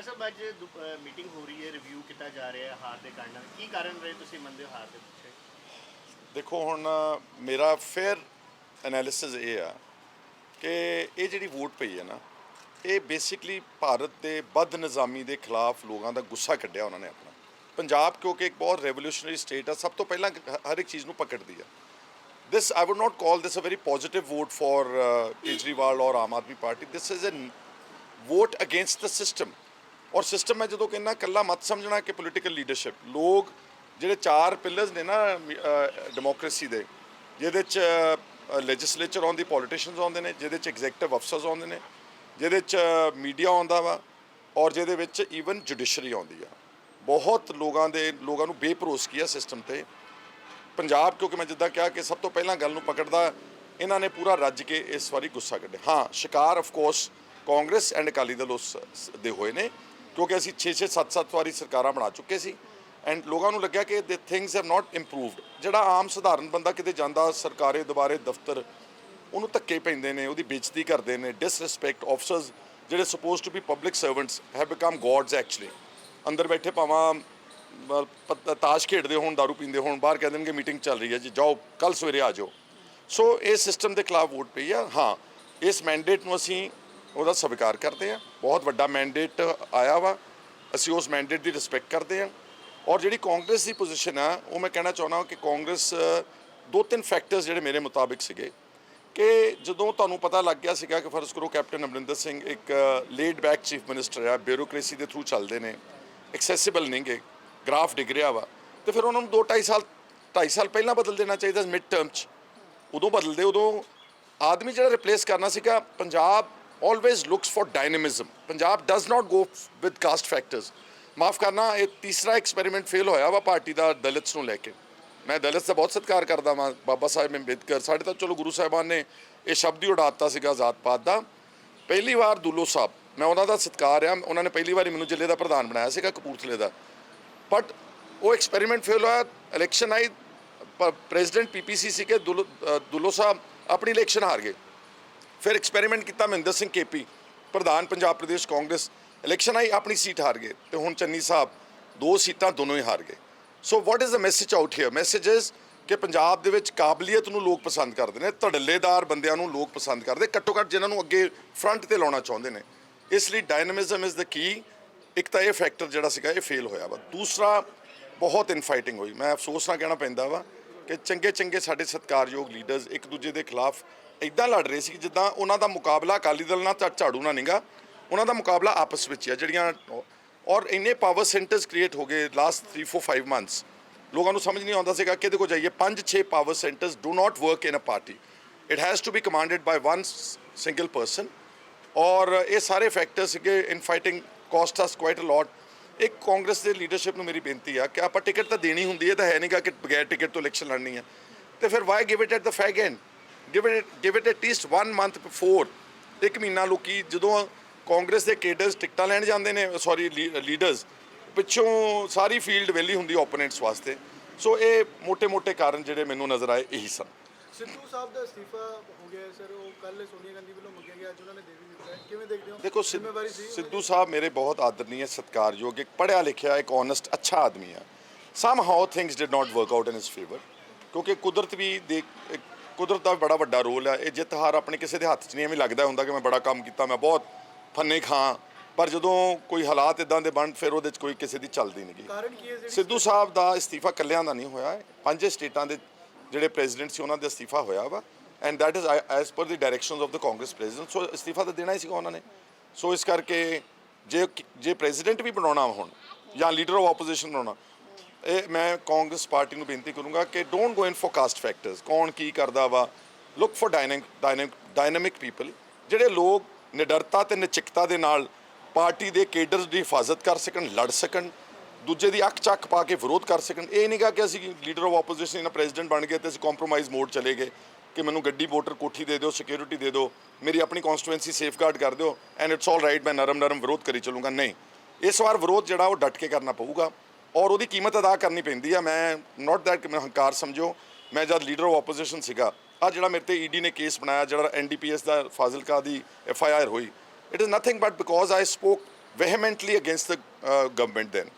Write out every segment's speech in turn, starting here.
सब अज मीटिंग हो रही है, रिव्यू किया जा रहा है हार के कारण की कारण रहे तुम मनते हो हार के पिछे? देखो हुण मेरा फेयर एनालिसिस ये आ कि ये जी वोट पई है ना, ये बेसिकली भारत के बद निज़ामी के खिलाफ लोगों का गुस्सा कढ़िया उन्होंने अपना। पंजाब क्योंकि एक बहुत रेवोल्यूशनरी स्टेट है, सब तो पहला हर एक चीज़ को पकड़ती है। This I would not call this a very positive vote for Kejriwal और आम आदमी party. This is a vote against the system. और सिस्टम मैं जो कहना कला मत समझना कि पोलिटिकल लीडरशिप लोग ਜਿਹੜੇ चार पिलर्स ने ना डेमोक्रेसी के जिहदे लैजिसलेचर आउंदी, पॉलिटिशियंस आउंदे ने, जिहदे एग्जैक्टिव अफसर्स आउंदे ने, जिहदे मीडिया आउंदा वा और जिहदे ईवन जुडिशरी आउंदी आ। बहुत लोगों को बेभरोसगी है सिस्टम ते। पंजाब क्योंकि मैं जिद्दां कहा कि सब तो पहला गल नूं पकड़दा इन्हां ने पूरा रज के इस बारी गुस्सा कढ़िया। हाँ, शिकार ऑफकोर्स कांग्रेस एंड अकाली दल उस दे होए ने, क्योंकि असीं 6-6 7-7 वारी सरकारां बना चुके सी एंड लोगों को लग्या कि the things have not improved. जिहड़ा आम सधारण बंदा किते जांदा सरकारे दुबारे दफ्तर उन्होंने धक्के पैंदे ने, उहदी बेइज्जती करते हैं, डिसरिस्पैक्ट ऑफिसर्स जिहड़े suppose to be public servants have become gods actually. अंदर बैठे भावां ताश खेडते होण, दारू पींदे होण, बाहर कह देंगे मीटिंग चल रही है जी, जाओ कल सवेरे आ जाओ। सो इस सिस्टम के खिलाफ वोट पई है। हाँ, इस मैंडेट नूं असीं ਉਹਦਾ स्वीकार करते हैं, बहुत बड़ा मैंडेट आया वा, असीं उस मैंडेट की रिस्पैक्ट करते हैं। और जी कांग्रेस की पोजिशन है वो मैं कहना चाहना कि कांग्रेस 2-3 फैक्टर्स जोड़े मेरे मुताबिक से कि जो तुहानूं पता लग गया सीगा कि फर्ज करो कैप्टन अमरिंदर सिंह एक लेड बैक चीफ मिनिस्टर है, ब्यूरोक्रेसी के थ्रू चलते हैं, एक्सैसिबल नहीं गे, ग्राफ डिग रहा वा, तो फिर उन्होंने 2-2.5 साल पहला बदल देना चाहिए मिड टर्म उदों बदलते उदों आदमी जो रिप्लेस करना सीगा। Punjab always looks for dynamism. Punjab does not go with caste factors. माफ़ करना, ये तीसरा एक्सपेरीमेंट फेल होया वा पार्टी का दलित्स नूं लैके। मैं दलित का बहुत सत्कार करता वां, बाबा साहब अंबेदकर साढ़े तो चलो गुरु साहिबान ने यह शब्द ही उड़ाता सीगा जात पात का। पहली बार दुल्लो साहब, मैं उन्होंने सत्कार आ, उन्होंने पहली बार मैनूं जिले का प्रधान बनाया सीगा कपूरथले का, बट वो एक्सपेरीमेंट फेल होया। इलैक्शन आई, प्रेजिडेंट PPC सी के दुल्लो साहब अपनी इलैक्शन हार गए। फिर एक्सपेरीमेंट किया महेंद्र सिंह KP प्रधान पंजाब प्रदेश कांग्रेस, इलैक्शन आई अपनी सीट हार गए, तो हुण चन्नी साहब 2 सीटां दोनों ही हार गए। So what is the message out here? Message is कि पंजाब दे विच काबलीयत नूं लोग पसंद करते हैं, धड़ल्लेदार बंदियां नूं लोग पसंद करते, घट्टो घट्ट जिन्हां नूं अगे फ्रंट ते लाउणा चाहुंदे ने। इसलिए डायनामिज्म इज़ द की। एक तो यह फैक्टर जिहड़ा सीगा ये फेल होया वा। दूसरा, बहुत इनफाइटिंग हुई। मैं अफसोस ना कहना पैंदा वा कि चंगे चंगे साडे सत्कारयोग लीडर्स एक दूजे के खिलाफ इदां लड़ रहे सी जिद्दां उन्हां दा मुकाबला अकाली दल नाल झाड़ू ना निगा, उन्हां दा मुकाबला आपस विच है जिहड़ियां। और इन्ने पावर सेंटर्स क्रिएट हो गए लास्ट 3-4-5 मंथ्स। लोगों को समझ नहीं आता सीगा कि को जाइए 5-6 power centres do not work in a party, it has to be commanded by one single person. और ये सारे फैक्टर सीगे in fighting cost us quite a lot. एक कांग्रेस के लीडरशिप में मेरी बेनती है कि आप टिकट तो देनी होंगी है, तो है नहीं गा कि बगैर टिकट तो इलैक्शन लड़नी है, तो फिर why give it at the fag end, give it at least 1 month before. एक महीना लोग जो कांग्रेस के केडर्स टिकटा लैन जाते हैं, सॉरी लीडर्स पिछों सारी फील्ड वेली होंगी ओपोनेंट्स वास्ते। सो ये मोटे मोटे कारण जोड़े मैनू नज़र आए यही सन। सिद्धू साहब का इस्तीफा हो गया सर, वो कल सोनिया गांधी वालों मंगਿਆ ਗਿਆ ਅੱਜ ਉਹਨਾਂ ਨੇ ਦੇ ਵੀ ਦਿੱਤਾ ਹੈ, ਕਿਵੇਂ ਦੇਖਦੇ ਹੋ? देखो सिद्धू साहब मेरे बहुत आदरणीय सत्कारयोग, एक पढ़िया लिखा, एक ऑनेस्ट अच्छा आदमी है। Somehow things did not work out in his favour, क्योंकि कुदरत भी कुदरत का बड़ा वड्डा रोल है। ये जित हार अपने किसी के हत्थ च नहीं, एवं लगता होंगे कि मैं बड़ा काम किया, मैं बहुत फन्ने खां, पर जो कोई हालात इदां दे बन फिर वो कोई किसी की चलती नहीं गई। सिद्धू साहब का इस्तीफा कलियां का नहीं होया, 5 स्टेटां दे जिहड़े प्रेजिडेंट से उन्होंने इस्तीफा होया वा, and that is as per the directions of the Congress president. So इस्तीफा तो देना ही सीगा उन्होंने। सो इस करके जे प्रेजिडेंट भी बनाना हुण या लीडर ऑफ ऑपोजिशन बनाना, ये मैं कांग्रेस पार्टी को बेनती करूँगा कि don't go in for caste factors, कौन की करता वा, लुक फॉर डायनेमिक पीपल जिहड़े लोग निडरता ते निचिकता दे नाल पार्टी के केडर्स की हिफाजत कर सकन, लड़ सकन, दूजे की अख चक पा के विरोध कर सकन। ये नहीं गा कि असी लीडर ऑफ ऑपोजिशन प्रेजिडेंट बन गए तो असीं कॉम्प्रोमाइज़ मोड चले गए कि मैनू गड्डी वोटर कोठी दे दो, सिक्योरिटी दे दो, मेरी अपनी कॉन्स्टिट्यूएंसी सेफगार्ड कर दो एंड इट्स ऑल राइट, मैं नरम नरम विरोध करी चलूँगा। नहीं, इस बार विरोध जोड़ा वो डट के करना पऊगा और उसकी कीमत अदा करनी पैंदी है। मैं नॉट दैट कि मैं हंकार समझो, मैं जब लीडर ऑफ ऑपोजिशन सीगा, आ जिहड़ा मेरे ते ED ने केस बनाया, जिहड़ा NDPS का फाजिलका की FIR हुई, it is nothing but because I spoke vehemently against the government then.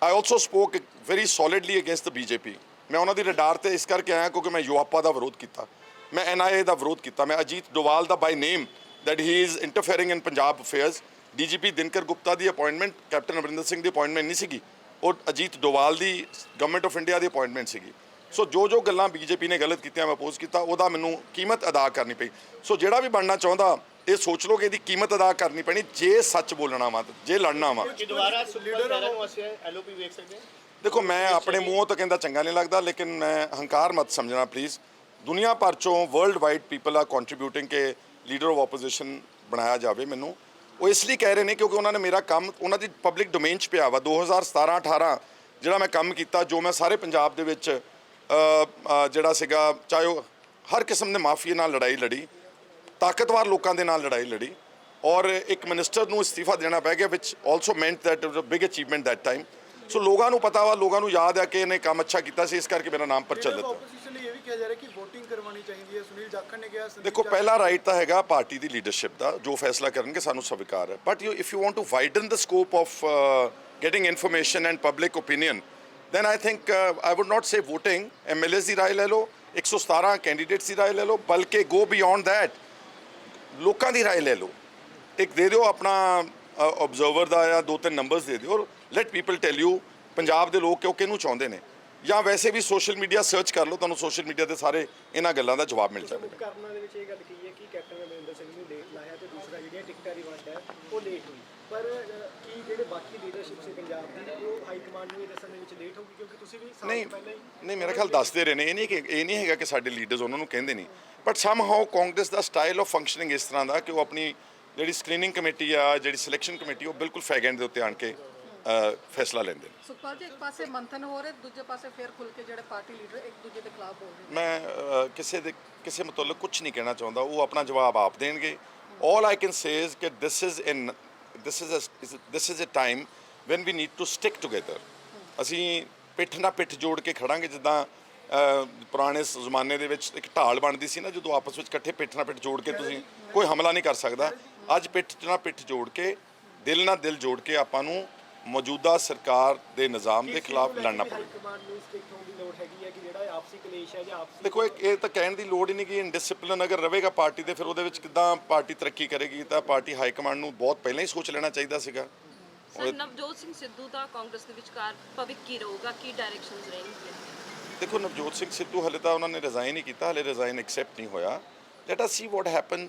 I also spoke very solidly against the BJP. ਮੈਂ ਉਹਨਾਂ ਦੀ ਰਡਾਰ ਤੇ ਇਸ ਕਰਕੇ ਆਇਆ ਕਿਉਂਕਿ ਮੈਂ ਯੂਆਪਾ ਦਾ ਵਿਰੋਧ ਕੀਤਾ, ਮੈਂ NIA ਦਾ ਵਿਰੋਧ ਕੀਤਾ, ਮੈਂ ਅਜੀਤ ਡੋਵਾਲ ਦਾ ਬਾਈ ਨੇਮ that he is interfering in Punjab affairs. DGP Dinkar Gupta the appointment captain Amarinder Singh the appointment ਨਹੀਂ ਸੀਗੀ, ਉਹ ਅਜੀਤ ਡੋਵਾਲ ਦੀ government of India the appointment ਸੀਗੀ। ਸੋ ਜੋ ਗੱਲਾਂ BJP ਨੇ ਗਲਤ ਕੀਤੀਆਂ ਮੈਂ ਅਪੋਜ਼ ਕੀਤਾ, ਉਹਦਾ ਮੈਨੂੰ ਕੀਮਤ ਅਦਾ ਕਰਨੀ ਪਈ। ਸੋ ਜਿਹੜਾ ਵੀ ਬਣਨਾ ਚਾਹੁੰਦਾ ਇਹ ਸੋਚ ਲਓ ਕਿ ਇਹਦੀ ਕੀਮਤ ਅਦਾ ਕਰਨੀ ਪੈਣੀ ਜੇ ਸੱਚ ਬੋਲਣਾ ਵਾ, ਜੇ ਲੜਨਾ ਵਾ। ਕਿ ਦੁਬਾਰਾ ਸੁਪਰ ਪੈਰਾ ਨੂੰ ਅਸੀਂ LOP ਵੇਖ ਸਕਦੇ ਹਾਂ। ਦੇਖੋ ਮੈਂ ਆਪਣੇ ਮੂੰਹੋਂ ਤਾਂ ਕਹਿੰਦਾ ਚੰਗਾ ਨਹੀਂ ਲੱਗਦਾ, ਲੇਕਿਨ ਮੈਂ ਹੰਕਾਰ ਮਤ ਸਮਝਣਾ ਪਲੀਜ਼। ਦੁਨੀਆ ਭਰ ਚੋਂ ਵਰਲਡ ਵਾਈਡ ਪੀਪਲ ਆ ਕੰਟਰੀਬਿਊਟਿੰਗ ਕਿ ਲੀਡਰ ਆਫ ਆਪੋਜੀਸ਼ਨ ਬਣਾਇਆ ਜਾਵੇ ਮੈਨੂੰ। ਉਹ ਇਸ ਲਈ ਕਹਿ ਰਹੇ ਨੇ ਕਿਉਂਕਿ ਉਹਨਾਂ ਨੇ ਮੇਰਾ ਕੰਮ ਉਹਨਾਂ ਦੀ ਪਬਲਿਕ ਡੋਮੇਨ 'ਚ ਪਿਆ ਵਾ। 2017-18 ਜਿਹੜਾ ਮੈਂ ਕੰਮ ਕੀਤਾ, ਜੋ ਮੈਂ ਸਾਰੇ ਪੰਜਾਬ ਦੇ ਵਿੱਚ ਜਿਹੜਾ ਸੀਗਾ, ਚਾਹੇ ਉਹ ਹਰ ਕਿਸਮ ਦੇ ਮਾਫੀਏ ਨਾਲ ਲੜਾਈ ਲੜੀ, ਤਾਕਤਵਰ ਲੋਕਾਂ ਦੇ ਨਾਲ ਲੜਾਈ ਲੜੀ, ਔਰ ਇੱਕ ਮਿਨਿਸਟਰ ਨੂੰ ਇਸਤੀਫਾ ਦੇਣਾ ਪੈ ਗਿਆ, which also meant that it was a big achievement that time. So ਲੋਕਾਂ ਨੂੰ ਪਤਾ ਵਾ, ਲੋਕਾਂ ਨੂੰ ਯਾਦ ਆ ਕਿ ਇਹਨੇ ਕੰਮ ਅੱਛਾ ਕੀਤਾ ਸੀ, ਇਸ ਕਰਕੇ ਮੇਰਾ ਨਾਮ ਪ੍ਰਚਲਿਤ ਹੈ। ਆਪੋਜੀਸ਼ਨ ਲਈ ਇਹ ਵੀ ਕਿਹਾ ਜਾ ਰਿਹਾ ਕਿ VOTING ਕਰਵਾਉਣੀ ਚਾਹੀਦੀ ਹੈ। ਸੁਨੀਲ ਜਾਖੜ ਨੇ ਕਿਹਾ ਦੇਖੋ ਪਹਿਲਾ ਰਾਈਟ ਤਾਂ ਹੈਗਾ ਪਾਰਟੀ ਦੀ ਲੀਡਰਸ਼ਿਪ ਦਾ, ਜੋ ਫੈਸਲਾ ਕਰਨਗੇ ਸਾਨੂੰ ਸਵੀਕਾਰ ਹੈ। But if you want to widen the scope of getting information and public opinion, then I think I would not say voting, MLAs ਦੀ ਰਾਏ ਲੈ ਲਓ, 117 ਕੈਂਡੀਡੇਟਸ ਦੀ ਰਾਏ ਲੈ ਲਓ, ਬਲਕਿ go beyond that ਲੋਕਾਂ ਦੀ ਰਾਏ ਲੈ ਲਓ। ਇੱਕ ਦੇ ਦਿਓ ਆਪਣਾ ਆਬਜ਼ਰਵਰ ਦਾ ਜਾਂ 2-3 ਨੰਬਰਸ ਦੇ ਦਿਓ, let people tell you Punjab ਦੇ ਲੋਕ ਕਿਹਨੂੰ ਚਾਹੁੰਦੇ ਨੇ। ਜਾਂ ਵੈਸੇ ਵੀ ਸੋਸ਼ਲ ਮੀਡੀਆ ਸਰਚ ਕਰ ਲਓ, ਤੁਹਾਨੂੰ ਸੋਸ਼ਲ ਮੀਡੀਆ ਤੇ ਸਾਰੇ ਇਹਨਾਂ ਗੱਲਾਂ ਦਾ ਜਵਾਬ ਮਿਲ ਜਾਵੇਗਾ। ਕਰਨਾ ਦੇ ਵਿੱਚ ਇਹ ਗੱਲ ਕਹੀ ਹੈ ਕਿ ਕੈਪਟਨ ਅਮਰਿੰਦਰ ਸਿੰਘ ਨੂੰ ਲੇਟ ਲਾਇਆ ਤੇ ਦੂਸਰਾ ਜਿਹੜੀਆਂ ਟਿਕਟਾਂ ਦੀ ਵੰਡ ਹੈ ਉਹ ਲੇਟ ਹੋਈ, ਪਰ ਕੀ ਜਿਹੜੇ ਬਾਕੀ ਲੀਡਰਸ਼ਿਪ ਸੀ ਪੰਜਾਬ ਦੀ ਉਹ ਹਾਈ ਕਮਾਂਡ ਨੂੰ ਇਹ ਦੱਸਣ ਦੇ ਵਿੱਚ ਲੇਟ ਹੋ ਗਈ? ਕਿਉਂਕਿ ਤੁਸੀਂ ਵੀ ਸਾਲ ਨਹੀਂ ਪਹਿਲਾਂ ਹੀ ਨਹੀਂ ਮੇਰਾ ਖਿਆਲ ਦੱਸਦੇ ਰਹੇ ਨੇ, ਇਹ ਨਹੀਂ ਹੈਗਾ ਕਿ ਸਾਡੇ ਲੀਡਰਸ ਉਹਨਾਂ ਨੂੰ ਕਹਿੰਦੇ ਨਹੀਂ, ਬਟ ਸਮਹਾਓ ਕਾਂਗਰਸ ਦਾ ਸਟਾਈਲ ਆਫ ਫੰਕਸ਼ਨਿੰਗ ਇਸ ਤਰ੍ਹਾਂ ਦਾ ਕਿ ਉਹ ਆਪਣੀ ਜਿਹੜੀ ਸਕਰੀਨਿੰਗ ਕਮੇਟੀ ਆ, ਜਿਹੜੀ ਸਿਲੈਕਸ਼ਨ ਕਮੇਟੀ, ਉਹ ਬਿਲਕੁਲ ਫੈਗੈਂਡ ਦੇ ਉੱਤੇ ਆਣ ਕੇ ਫੈਸਲਾ ਲੈਂਦੇ ਨੇ। ਸੁਖਪਾਲ ਜੀ, ਇੱਕ ਪਾਸੇ ਮੰਥਨ ਹੋ ਰਿਹਾ, ਦੂਜੇ ਪਾਸੇ ਫੇਰ ਖੁੱਲ ਕੇ ਜਿਹੜੇ ਪਾਰਟੀ ਲੀਡਰ ਇੱਕ ਦੂਜੇ ਦੇ ਖਿਲਾਫ ਬੋਲ ਰਹੇ ਨੇ। ਮੈਂ ਕਿਸੇ ਮੁਤਲਕ ਕੁਝ ਨਹੀਂ ਕਹਿਣਾ ਚਾਹੁੰਦਾ, ਉਹ ਆਪਣਾ ਜਵਾਬ ਆਪ ਦੇਣਗੇ। ਆਲ ਆਈ ਕੈਨ ਸੇ ਇਜ਼ ਕਿ this is a time when we need to stick together। ਅਸੀਂ ਪਿੱਠ ਨਾਲ ਪਿੱਠ ਜੋੜ ਕੇ ਖੜਾਂਗੇ, ਜਿੱਦਾਂ ਪੁਰਾਣੇ ਜ਼ਮਾਨੇ ਦੇ ਵਿੱਚ ਇੱਕ ਢਾਲ ਬਣਦੀ ਸੀ ਨਾ, ਜਦੋਂ ਆਪਸ ਵਿੱਚ ਇਕੱਠੇ ਪਿੱਠ ਨਾਲ ਪਿੱਠ ਜੋੜ ਕੇ ਤੁਸੀਂ ਕੋਈ ਹਮਲਾ ਨਹੀਂ ਕਰ ਸਕਦਾ। ਅੱਜ ਪਿੱਠ ਨਾਲ ਪਿੱਠ ਜੋੜ ਕੇ, ਦਿਲ ਨਾਲ ਦਿਲ ਜੋੜ ਕੇ ਆਪਾਂ ਨੂੰ ਮੌਜੂਦਾ ਸਰਕਾਰ ਦੇ ਨਿਜ਼ਾਮ ਦੇ ਖਿਲਾਫ ਲੜਨਾ ਪਵੇਗਾ। ਹਾਈ ਕਮਾਂਡ ਨੂੰ ਸਟਿਕ ਹੋਣ ਦੀ ਲੋੜ ਹੈਗੀ ਹੈ ਕਿ ਜਿਹੜਾ ਆਪਸੀ ਕਲੇਸ਼ ਹੈ ਜਾਂ ਆਪਸੀ ਦੇਖੋ ਇਹ ਤਾਂ ਕਹਿਣ ਦੀ ਲੋੜ ਹੀ ਨਹੀਂ ਕਿ ਇਨਡਿਸਪਲਿਨ ਅਗਰ ਰਹੇਗਾ ਪਾਰਟੀ ਦੇ, ਫਿਰ ਉਹਦੇ ਵਿੱਚ ਕਿੱਦਾਂ ਪਾਰਟੀ ਤਰੱਕੀ ਕਰੇਗੀ। ਤਾਂ ਪਾਰਟੀ ਹਾਈ ਕਮਾਂਡ ਨੂੰ ਬਹੁਤ ਪਹਿਲਾਂ ਹੀ ਸੋਚ ਲੈਣਾ ਚਾਹੀਦਾ ਸੀਗਾ। ਸਰ, ਨਵਜੋਤ ਸਿੰਘ ਸਿੱਧੂ ਦਾ ਕਾਂਗਰਸ ਦੇ ਵਿਚਕਾਰ ਭਵਿੱਖ ਕੀ ਰਹੂਗਾ, ਕੀ ਡਾਇਰੈਕਸ਼ਨਸ ਰਹਿਣਗੀਆਂ? ਦੇਖੋ ਨਵਜੋਤ ਸਿੰਘ ਸਿੱਧੂ ਹਲੇ ਤਾਂ ਉਹਨਾਂ ਨੇ ਰਿਜ਼ਾਈਨ ਹੀ ਕੀਤਾ, ਹਲੇ ਰਿਜ਼ਾਈਨ ਐਕਸੈਪਟ ਨਹੀਂ ਹੋਇਆ। Let us C what happen.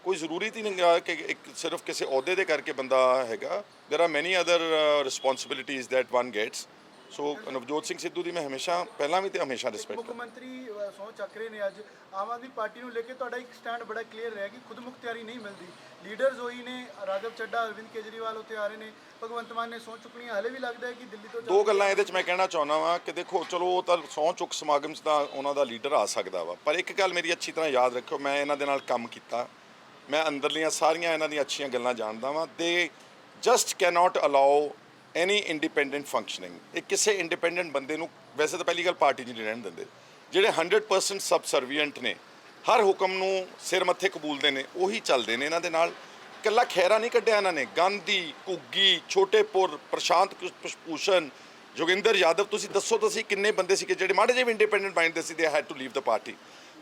ਕੋਈ ਜ਼ਰੂਰੀ ਤਾਂ ਨਹੀਂ ਗਾ ਕਿ ਇੱਕ ਸਿਰਫ ਕਿਸੇ ਅਹੁਦੇ ਦੇ ਕਰਕੇ ਬੰਦਾ ਹੈਗਾ। ਦੇਰ ਆਰ ਮੈਨੀ other responsibilities that one gets. ਸੋ ਨਵਜੋਤ ਸਿੰਘ ਸਿੱਧੂ ਦੀ ਮੈਂ ਹਮੇਸ਼ਾ ਪਹਿਲਾਂ ਵੀ ਤੇ ਹਮੇਸ਼ਾ ਰਿਸਪੈਕਟ ਮੁੱਖ ਮੰਤਰੀ ਸਹੁੰ ਚੱਕ ਰਹੇ ਨੇ ਅੱਜ। ਆਮ ਆਦਮੀ ਪਾਰਟੀ ਨੂੰ ਲੈ ਕੇ ਤੁਹਾਡਾ ਇੱਕ ਸਟੈਂਡ ਬੜਾ ਕਲੀਅਰ ਰਿਹਾ ਕਿ ਖੁਦ ਮੁਖਤਿਆਰੀ ਨਹੀਂ ਮਿਲਦੀ। ਲੀਡਰਸ ਹੋਈ ਨੇ, ਰਾਘਵ ਚੱਡਾ, ਅਰਵਿੰਦ ਕੇਜਰੀਵਾਲ ਉੱਤੇ ਆ ਰਹੇ ਨੇ, ਭਗਵੰਤ ਮਾਨ ਨੇ ਸਹੁੰ ਚੁੱਕਣੀ। ਹਾਲੇ ਵੀ ਲੱਗਦਾ ਹੈ ਕਿ ਦਿੱਲੀ ਤੋਂ ਦੋ ਗੱਲਾਂ ਇਹਦੇ 'ਚ ਮੈਂ ਕਹਿਣਾ ਚਾਹੁੰਦਾ ਵਾਂ ਕਿ ਦੇਖੋ ਚਲੋ ਉਹ ਤਾਂ ਸਹੁੰ ਚੁੱਕ ਸਮਾਗਮ 'ਚ ਤਾਂ ਉਹਨਾਂ ਦਾ ਲੀਡਰ ਆ ਸਕਦਾ ਵਾ, ਪਰ ਇੱਕ ਗੱਲ ਮੇਰੀ ਅੱਛੀ ਤਰ੍ਹਾਂ ਯਾਦ ਰੱਖਿਓ, ਮੈਂ ਇਹਨਾਂ ਦੇ ਨਾਲ ਕੰਮ ਕੀਤਾ, ਮੈਂ ਅੰਦਰਲੀਆਂ ਸਾਰੀਆਂ ਇਹਨਾਂ ਦੀਆਂ ਅੱਛੀਆਂ ਗੱਲਾਂ ਜਾਣਦਾ ਵਾਂ। ਦੇ ਜਸਟ ਕੈਨੋਟ ਅਲਾਓ ਐਨੀ ਇੰਡੀਪੈਂਡੈਂਟ ਫੰਕਸ਼ਨਿੰਗ। ਇਹ ਕਿਸੇ ਇੰਡੀਪੈਂਡੈਂਟ ਬੰਦੇ ਨੂੰ ਵੈਸੇ ਤਾਂ ਪਹਿਲੀ ਗੱਲ ਪਾਰਟੀ 'ਚ ਨਹੀਂ ਰਹਿਣ ਦਿੰਦੇ। ਜਿਹੜੇ 100% ਸਬਸਰਵੀਐਂਟ ਨੇ, ਹਰ ਹੁਕਮ ਨੂੰ ਸਿਰ ਮੱਥੇ ਕਬੂਲਦੇ ਨੇ, ਉਹੀ ਚੱਲਦੇ ਨੇ ਇਹਨਾਂ ਦੇ ਨਾਲ। ਇਕੱਲਾ ਖਹਿਰਾ ਨਹੀਂ ਕੱਢਿਆ ਇਹਨਾਂ ਨੇ, ਗਾਂਧੀ, ਘੁੱਗੀ, ਛੋਟੇਪੁਰ, ਪ੍ਰਸ਼ਾਂਤ ਭੂਸ਼ਣ, ਜੋਗਿੰਦਰ ਯਾਦਵ, ਤੁਸੀਂ ਦੱਸੋ ਤੁਸੀਂ ਕਿੰਨੇ ਬੰਦੇ ਸੀ ਕਿ ਜਿਹੜੇ ਮਾੜੇ ਜਿਹੇ ਵੀ ਇੰਡੀਪੈਂਡੈਂਟ ਮਾਈਂਡ ਦੇ ਸੀ, they had to leave the party.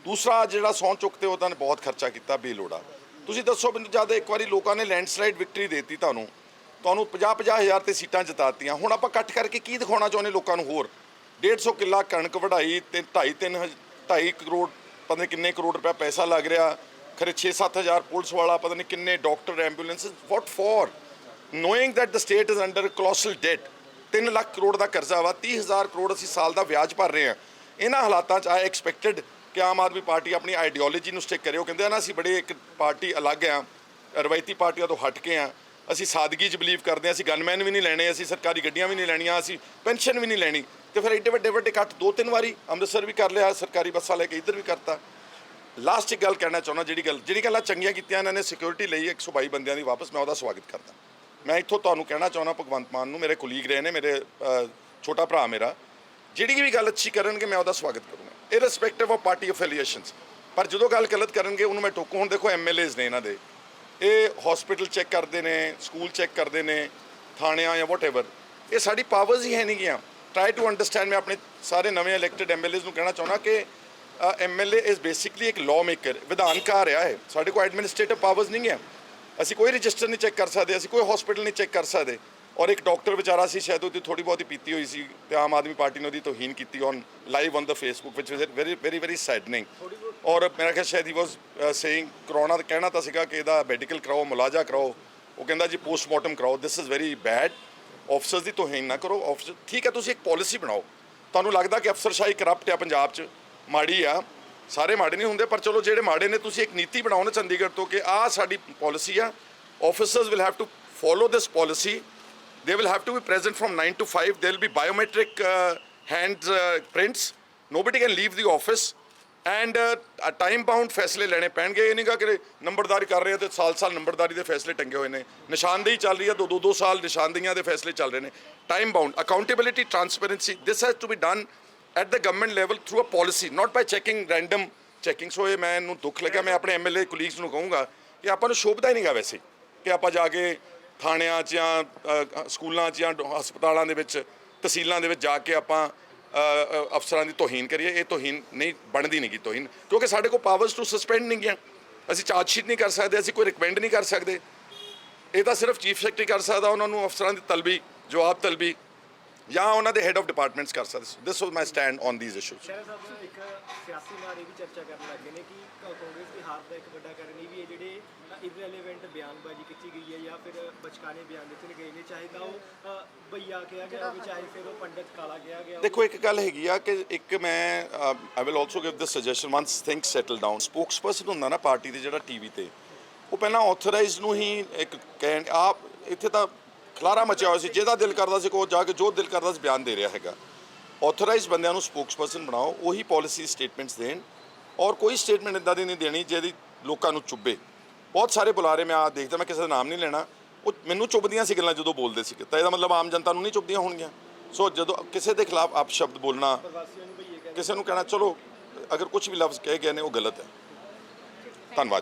ਦੂਸਰਾ ਜਿਹੜਾ ਸਹੁੰ ਚੁੱਕਤੇ ਉਹਨਾਂ ਨੇ ਬਹੁਤ ਖਰਚਾ ਕੀਤਾ ਬੇਲੋੜਾ। ਤੁਸੀਂ ਦੱਸੋ ਮੈਨੂੰ, ਜਦ ਇੱਕ ਵਾਰੀ ਲੋਕਾਂ ਨੇ ਲੈਂਡਸਲਾਈਡ ਵਿਕਟਰੀ ਦੇਤੀ ਤੁਹਾਨੂੰ 50-50 ਹਜ਼ਾਰ ਤੇ ਸੀਟਾਂ ਜਿਤਾਤੀਆਂ, ਹੁਣ ਆਪਾਂ ਇਕੱਠ ਕਰਕੇ ਕੀ ਦਿਖਾਉਣਾ ਚਾਹੁੰਦੇ ਲੋਕਾਂ ਨੂੰ? ਹੋਰ 150 ਕਿੱਲਾ ਕਣਕ ਵਢਾਈ ਤੇ 2.5 ਕਰੋੜ ਪਤਾ ਨਹੀਂ ਕਿੰਨੇ ਕਰੋੜ ਰੁਪਇਆ ਪੈਸਾ ਲੱਗ ਰਿਹਾ, ਖਰੇ 6-7 ਹਜ਼ਾਰ ਪੁਲਿਸ ਵਾਲਾ, ਪਤਾ ਨਹੀਂ ਕਿੰਨੇ doctor, ambulance. What for? Knowing that the state is under colossal debt. 3 lakh crore ਦਾ ਕਰਜ਼ਾ ਵਾ, 30,000 ਕਰੋੜ ਅਸੀਂ ਸਾਲ ਦਾ ਵਿਆਜ ਭਰ ਰਹੇ ਹਾਂ। ਇਹਨਾਂ ਹਾਲਾਤਾਂ 'ਚ ਆਈ ਐਕਸਪੈਕਟਡ ਕਿ ਆਮ ਆਦਮੀ ਪਾਰਟੀ ਆਪਣੀ ਆਈਡੀਓਲੋਜੀ ਨੂੰ ਸਟਿਕ ਕਰੇ। ਉਹ ਕਹਿੰਦੇ ਆ ਨਾ ਅਸੀਂ ਬੜੇ ਇੱਕ ਪਾਰਟੀ ਅਲੱਗ ਆ, ਰਵਾਇਤੀ ਪਾਰਟੀਆਂ ਤੋਂ ਹਟ ਕੇ ਆ, ਅਸੀਂ ਸਾਦਗੀ 'ਚ ਬਿਲੀਵ ਕਰਦੇ ਹਾਂ, ਅਸੀਂ ਗਨਮੈਨ ਵੀ ਨਹੀਂ ਲੈਣੇ, ਅਸੀਂ ਸਰਕਾਰੀ ਗੱਡੀਆਂ ਵੀ ਨਹੀਂ ਲੈਣੀਆਂ, ਅਸੀਂ ਪੈਨਸ਼ਨ ਵੀ ਨਹੀਂ ਲੈਣੀ। ਤੇ ਫਿਰ ਐਡੇ ਵੱਡੇ ਇਕੱਠ 2-3 ਵਾਰੀ ਅੰਮ੍ਰਿਤਸਰ ਵੀ ਕਰ ਲਿਆ, ਸਰਕਾਰੀ ਬੱਸਾਂ ਲੈ ਕੇ ਇੱਧਰ ਵੀ ਕਰਤਾ। ਲਾਸਟ ਇੱਕ ਗੱਲ ਕਹਿਣਾ ਚਾਹੁੰਦਾ, ਜਿਹੜੀ ਗੱਲਾਂ ਚੰਗੀਆਂ ਕੀਤੀਆਂ ਇਹਨਾਂ ਨੇ, ਸਿਕਿਉਰਿਟੀ ਲਈ 122 ਬੰਦਿਆਂ ਦੀ ਵਾਪਸ, ਮੈਂ ਉਹਦਾ ਸਵਾਗਤ ਕਰਦਾ। ਮੈਂ ਇੱਥੋਂ ਤੁਹਾਨੂੰ ਕਹਿਣਾ ਚਾਹੁੰਦਾ, ਭਗਵੰਤ ਮਾਨ ਨੂੰ, ਮੇਰੇ ਕੁਲੀਗ ਰਹੇ ਨੇ, ਮੇਰੇ ਛੋਟਾ ਭਰਾ ਮੇਰਾ, ਜਿਹੜੀ ਵੀ ਗੱਲ ਅੱਛੀ ਕਰਨਗੇ ਮੈਂ ਉਹਦਾ ਸਵਾਗਤ ਕਰੂੰਗਾ, ਇਰਰਿਸਪੈਕਟਿਵ ਆਫ ਪਾਰਟੀ ਅਫੀਲੀਏਸ਼ਨਸ। ਪਰ ਜਦੋਂ ਗੱਲ ਗਲਤ ਕਰਨਗੇ ਉਹਨੂੰ ਮੈਂ ਟੋਕੂ। ਹੁਣ ਦੇਖੋ MLAs ਨੇ ਇਹਨਾਂ ਦੇ, ਇਹ ਹਸਪੀਟਲ ਚੈੱਕ ਕਰਦੇ ਨੇ, ਸਕੂਲ ਚੈੱਕ ਕਰਦੇ ਨੇ, ਥਾਣਿਆਂ ਜਾਂ ਵਾਟਐਵਰ। ਇਹ ਸਾਡੀ ਪਾਵਰਸ ਹੀ ਹੈ ਨਹੀਂ ਗੀਆਂ। Try to understand. ਮੈਂ ਆਪਣੇ ਸਾਰੇ ਨਵੇਂ ਇਲੈਕਟਡ ਐਮਐਲਏਜ਼ ਨੂੰ ਕਹਿਣਾ ਚਾਹੁੰਦਾ ਕਿ ਐਮਐਲਏ ਇਜ਼ ਬੇਸਿਕਲੀ ਇੱਕ ਲਾਅ ਮੇਕਰ, ਵਿਧਾਨਕਾਰ ਆ ਇਹ। ਸਾਡੇ ਕੋਲ ਐਡਮਿਨਿਸਟ੍ਰੇਟਿਵ ਪਾਵਰਸ ਨਹੀਂ ਹੈ। ਅਸੀਂ ਕੋਈ ਰਜਿਸਟਰ ਨਹੀਂ ਚੈੱਕ ਕਰ ਸਕਦੇ, ਅਸੀਂ ਕੋਈ ਹਸਪੀਟਲ ਨਹੀਂ ਚੈੱਕ ਕਰ ਸਕਦੇ। ਔਰ ਇੱਕ ਡਾਕਟਰ ਵਿਚਾਰਾ ਸੀ, ਸ਼ਾਇਦ ਉਹਦੀ ਥੋੜੀ ਬਹੁਤੀ ਪੀਤੀ ਹੋਈ ਸੀ ਤੇ ਆਮ ਆਦਮੀ ਪਾਰਟੀ ਨੇ ਉਹਦੀ ਤੋਹੀਨ ਕੀਤੀ on live on the Facebook, which was very very very saddening. ਔਰ ਮੇਰਾ ਖਿਆਲ ਸ਼ਾਇਦ ਹੀ ਵਾਸ ਸੇਇੰਗ ਕਰੋਨਾ ਦਾ ਕਹਿਣਾ ਤਾਂ ਸੀਗਾ ਕਿ ਇਹਦਾ ਮੈਡੀਕਲ ਕਰਾਓ, ਮੁਲਾਜ਼ਾ ਕਰਾਓ। ਉਹ ਕਹਿੰਦਾ ਜੀ ਪੋਸਟਮਾਰਟਮ ਕਰਾਓ। This is very bad. Officers ਦੀ ਤੋਹੀਨ ਨਾ ਕਰੋ। ਆਫਿਸਰ ਠੀਕ ਹੈ, ਤੁਸੀਂ ਇੱਕ ਪਾਲਿਸੀ ਬਣਾਓ। ਤੁਹਾਨੂੰ ਲੱਗਦਾ ਕਿ ਅਫਸਰਸ਼ਾਹੀ ਕਰਪਟ ਆ ਪੰਜਾਬ 'ਚ, ਮਾੜੀ ਆ, ਸਾਰੇ ਮਾੜੇ ਨਹੀਂ ਹੁੰਦੇ, ਪਰ ਚਲੋ ਜਿਹੜੇ ਮਾੜੇ ਨੇ ਤੁਸੀਂ ਇੱਕ ਨੀਤੀ ਬਣਾਓ ਨਾ ਚੰਡੀਗੜ੍ਹ ਤੋਂ ਕਿ ਆਹ ਸਾਡੀ ਪਾਲਿਸੀ ਆ। Officers will have to follow this policy. They will have to be present from 9 to 5. There will be biometric hand prints. Nobody can leave the office. And time bound ਫੈਸਲੇ ਲੈਣੇ ਪੈਣਗੇ। ਇਹ ਨਹੀਂਗਾ ਕਿ ਨੰਬਰਦਾਰੀ ਕਰ ਰਹੇ ਆ ਤੇ ਸਾਲ ਨੰਬਰਦਾਰੀ ਦੇ ਫੈਸਲੇ ਟੰਗੇ ਹੋਏ ਨੇ। ਨਿਸ਼ਾਨਦੇਹੀ ਚੱਲ ਰਹੀ ਹੈ, ਦੋ ਸਾਲ ਨਿਸ਼ਾਨਦੇਹੀਆਂ ਦੇ ਫੈਸਲੇ ਚੱਲ ਰਹੇ ਨੇ। Time bound, accountability, transparency, this has to be done at the government level through a policy, not by checking random checking. So ਇਹ ਮੈਨੂੰ ਦੁੱਖ ਲੱਗਿਆ। ਮੈਂ ਆਪਣੇ ਐਮਐਲਏ ਕੁਲੀਗਸ ਨੂੰ ਕਹੂੰਗਾ ਕਿ ਆਪਾਂ ਨੂੰ ਸ਼ੋਭਦਾ ਹੀ ਨਹੀਂਗਾ ਵੈਸੇ ਕਿ ਆਪਾਂ ਜਾ ਕੇ ਥਾਣਿਆਂ 'ਚ ਜਾਂ ਸਕੂਲਾਂ 'ਚ ਜਾਂ ਹਸਪਤਾਲਾਂ ਦੇ ਵਿੱਚ, ਤਹਿਸੀਲਾਂ ਦੇ ਵਿੱਚ ਜਾ ਕੇ ਆਪਾਂ ਅਫਸਰਾਂ ਦੀ ਤੋਹੀਨ ਕਰੀਏ। ਇਹ ਤੋਹੀਨ ਨਹੀਂ ਬਣਦੀ ਨਹੀਂ ਗੀ ਤੋਹੀਨ, ਕਿਉਂਕਿ ਸਾਡੇ ਕੋਲ ਪਾਵਰਸ ਟੂ ਸਸਪੈਂਡ ਨਹੀਂ ਗਿਆ। ਅਸੀਂ ਚਾਰਜ ਸ਼ੀਟ ਨਹੀਂ ਕਰ ਸਕਦੇ, ਅਸੀਂ ਕੋਈ ਰਿਕਮੈਂਡ ਨਹੀਂ ਕਰ ਸਕਦੇ। ਇਹ ਤਾਂ ਸਿਰਫ ਚੀਫ ਸੈਕਟਰੀ ਕਰ ਸਕਦਾ, ਉਹਨਾਂ ਨੂੰ ਅਫਸਰਾਂ ਦੀ ਤਲਬੀ, ਜਵਾਬ ਤਲਬੀ, ਜਾਂ ਉਹਨਾਂ ਦੇ ਹੈਡ ਆਫ ਡਿਪਾਰਟਮੈਂਟਸ ਕਰ ਸਕਦੇ। ਦਿਸ ਵਾਸ ਮਾਈ ਸਟੈਂਡ ਔਨ ਦੀਜ਼ ਇਸ਼ੂਜ਼। ਸ਼ਹਿਰਾ ਸਾਹਿਬ ਇੱਕ ਸਿਆਸੀ ਨਾਲ ਇਹ ਵੀ ਚਰਚਾ ਕਰਨ ਲੱਗੇ ਨੇ ਕਿ ਕਾਂਗਰਸ ਦੀ ਹਾਰ ਦਾ ਇੱਕ ਵੱਡਾ ਕਾਰਨ ਇਹ ਵੀ ਹੈ ਜਿਹੜੇ ਇਰਰੈਲੇਵੈਂਟ ਬਿਆਨਬਾਜ਼ੀ ਕੀਤੀ ਗਈ ਹੈ ਜਾਂ ਫਿਰ ਬਚਕਾਨੇ ਬਿਆਨ ਦਿੱਤੇ ਗਏ ਨੇ, ਚਾਹੇ ਤਾਂ ਉਹ ਭਈਆ ਕਿਹਾ ਗਿਆ ਹੋਵੇ, ਚਾਹੇ ਫਿਰ ਉਹ ਪੰਡਿਤ ਕਾਲਾ ਕਿਹਾ ਗਿਆ। ਦੇਖੋ ਇੱਕ ਗੱਲ ਹੈਗੀ ਆ ਕਿ ਇੱਕ ਮੈਂ I will also give this suggestion ones things settle down. Spokesperson ਹੁੰਦਾ ਨਾ ਪਾਰਟੀ ਦੇ ਜਿਹੜਾ ਟੀਵੀ ਤੇ, ਉਹ ਪਹਿਲਾਂ ਆਥੋਰਾਈਜ਼ਡ ਨੂੰ ਹੀ ਇੱਕ ਕਹਿਣ। ਆਪ ਇੱਥੇ ਤਾਂ ਖਲਾਰਾ ਮਚਿਆ ਹੋਇਆ ਸੀ, ਜਿਹਦਾ ਦਿਲ ਕਰਦਾ ਸੀ ਕੋ ਜਾ ਕੇ ਜੋ ਦਿਲ ਕਰਦਾ ਸੀ ਬਿਆਨ ਦੇ ਰਿਹਾ ਹੈਗਾ। ਆਥੋਰਾਈਜ਼ਡ ਬੰਦਿਆਂ ਨੂੰ ਸਪੋਕਸਪਰਸਨ ਬਣਾਓ, ਉਹੀ ਪਾਲਿਸੀ ਸਟੇਟਮੈਂਟਸ ਦੇਣ। ਔਰ ਕੋਈ ਸਟੇਟਮੈਂਟ ਇੱਦਾਂ ਦੀ ਨਹੀਂ ਦੇਣੀ ਜਿਹਦੀ ਲੋਕਾਂ ਨੂੰ ਚੁੱਭੇ। ਬਹੁਤ ਸਾਰੇ ਬੁਲਾਰੇ ਮੈਂ ਦੇਖਦਾ, ਮੈਂ ਕਿਸੇ ਦਾ ਨਾਮ ਨਹੀਂ ਲੈਣਾ, ਉਹ ਮੈਨੂੰ ਚੁੱਭਦੀਆਂ ਸੀ ਗੱਲਾਂ ਜਦੋਂ ਬੋਲਦੇ ਸੀ, ਤਾਂ ਇਹਦਾ ਮਤਲਬ ਆਮ ਜਨਤਾ ਨੂੰ ਨਹੀਂ ਚੁੱਭਦੀਆਂ ਹੋਣਗੀਆਂ। ਸੋ ਜਦੋਂ ਕਿਸੇ ਦੇ ਖਿਲਾਫ ਆਪ ਸ਼ਬਦ ਬੋਲਣਾ, ਕਿਸੇ ਨੂੰ ਕਹਿਣਾ, ਚਲੋ ਅਗਰ ਕੁਝ ਵੀ ਲਫ਼ਜ਼ ਕਹੇ ਗਏ ਨੇ ਉਹ ਗਲਤ ਹੈ। ਧੰਨਵਾਦ।